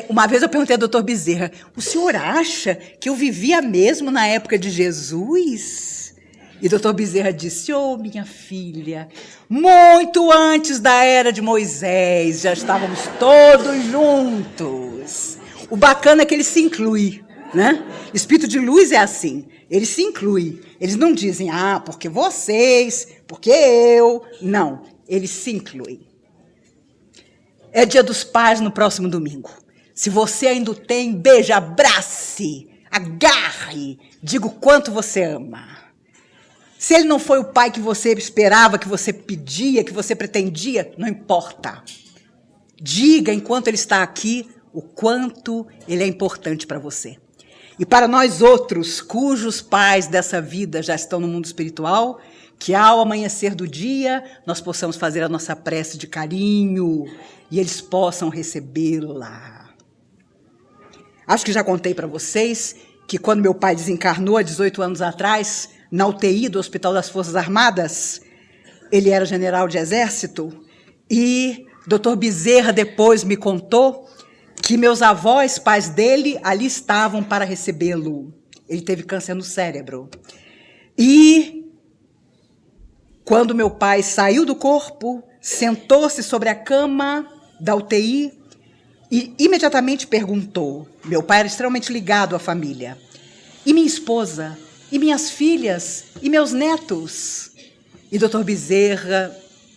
Uma vez eu perguntei ao Dr. Bezerra, o senhor acha que eu vivia mesmo na época de Jesus? E o Dr. Bezerra disse, minha filha, muito antes da era de Moisés, já estávamos todos juntos. O bacana é que ele se inclui, né? Espírito de luz é assim, ele se inclui. Eles não dizem, porque vocês, porque eu. Não, ele se inclui. É Dia dos Pais no próximo domingo. Se você ainda o tem, beije, abrace, agarre, diga o quanto você ama. Se ele não foi o pai que você esperava, que você pedia, que você pretendia, não importa. Diga, enquanto ele está aqui, o quanto ele é importante para você. E para nós outros, cujos pais dessa vida já estão no mundo espiritual, que ao amanhecer do dia, nós possamos fazer a nossa prece de carinho e eles possam recebê-la. Acho que já contei para vocês que quando meu pai desencarnou há 18 anos atrás, na UTI do Hospital das Forças Armadas, ele era general de exército, e Dr. Bezerra depois me contou que meus avós, pais dele, ali estavam para recebê-lo. Ele teve câncer no cérebro. E quando meu pai saiu do corpo, sentou-se sobre a cama da UTI e imediatamente perguntou, meu pai era extremamente ligado à família, e minha esposa? E minhas filhas? E meus netos? E Dr. Bezerra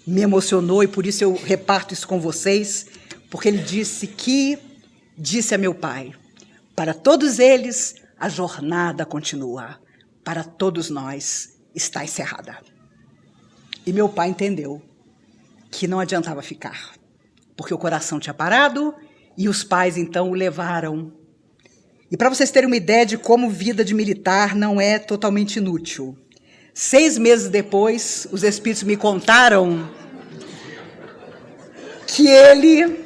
me emocionou, e por isso eu reparto isso com vocês, porque ele disse a meu pai, Para todos eles, a jornada continua. Para todos nós, está encerrada. E meu pai entendeu que não adiantava ficar, porque o coração tinha parado e os pais, então, o levaram. E para vocês terem uma ideia de como vida de militar não é totalmente inútil, 6 meses depois, os espíritos me contaram que ele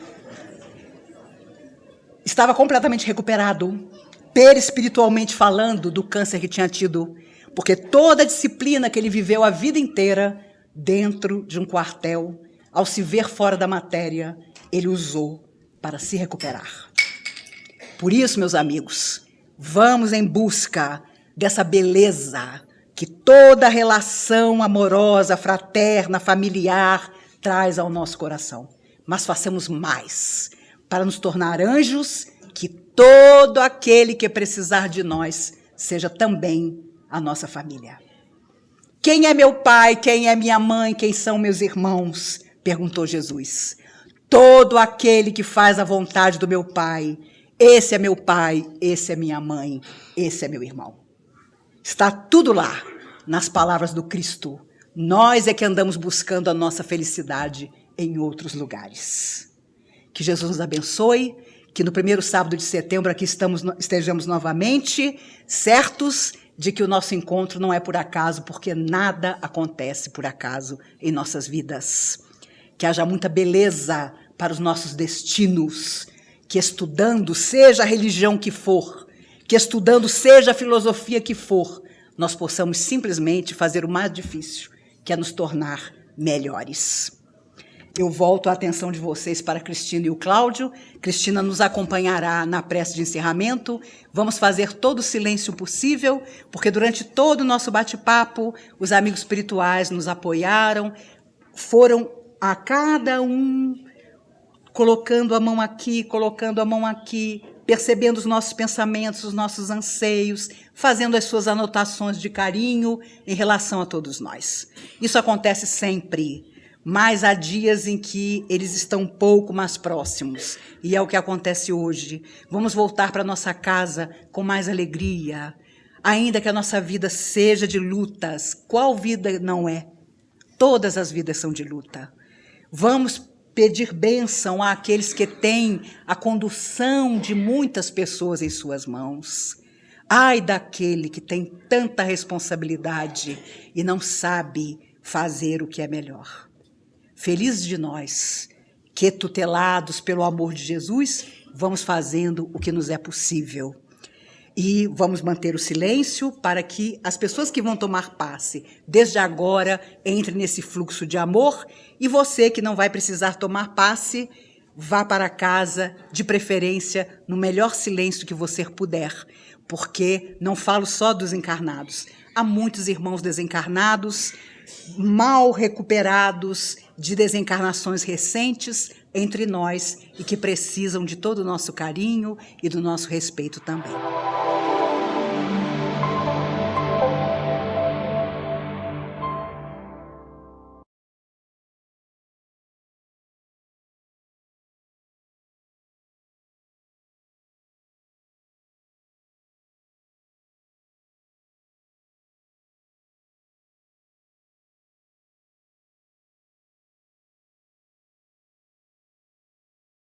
estava completamente recuperado, perispiritualmente falando, do câncer que tinha tido, porque toda a disciplina que ele viveu a vida inteira dentro de um quartel, ao se ver fora da matéria, ele usou para se recuperar. Por isso, meus amigos, vamos em busca dessa beleza que toda relação amorosa, fraterna, familiar traz ao nosso coração. Mas façamos mais para nos tornar anjos, que todo aquele que precisar de nós seja também a nossa família. Quem é meu pai? Quem é minha mãe? Quem são meus irmãos? Perguntou Jesus. Todo aquele que faz a vontade do meu pai. Esse é meu pai, esse é minha mãe, esse é meu irmão. Está tudo lá, nas palavras do Cristo. Nós é que andamos buscando a nossa felicidade em outros lugares. Que Jesus nos abençoe, que no primeiro sábado de setembro aqui estejamos novamente, certos de que o nosso encontro não é por acaso, porque nada acontece por acaso em nossas vidas. Que haja muita beleza para os nossos destinos, que estudando, seja a religião que for, que estudando, seja a filosofia que for, nós possamos simplesmente fazer o mais difícil, que é nos tornar melhores. Eu volto a atenção de vocês para a Cristina e o Cláudio. Cristina nos acompanhará na prece de encerramento. Vamos fazer todo o silêncio possível, porque durante todo o nosso bate-papo, os amigos espirituais nos apoiaram, foram a cada um colocando a mão aqui, colocando a mão aqui, percebendo os nossos pensamentos, os nossos anseios, fazendo as suas anotações de carinho em relação a todos nós. Isso acontece sempre, mas há dias em que eles estão um pouco mais próximos, e é o que acontece hoje. Vamos voltar para nossa casa com mais alegria, ainda que a nossa vida seja de lutas. Qual vida não é? Todas as vidas são de luta. Vamos pedir bênção àqueles que têm a condução de muitas pessoas em suas mãos. Ai daquele que tem tanta responsabilidade e não sabe fazer o que é melhor. Felizes de nós, que tutelados pelo amor de Jesus, vamos fazendo o que nos é possível. E vamos manter o silêncio para que as pessoas que vão tomar passe, desde agora, entrem nesse fluxo de amor, e você que não vai precisar tomar passe, vá para casa, de preferência, no melhor silêncio que você puder, porque não falo só dos encarnados. Há muitos irmãos desencarnados, mal recuperados de desencarnações recentes entre nós e que precisam de todo o nosso carinho e do nosso respeito também.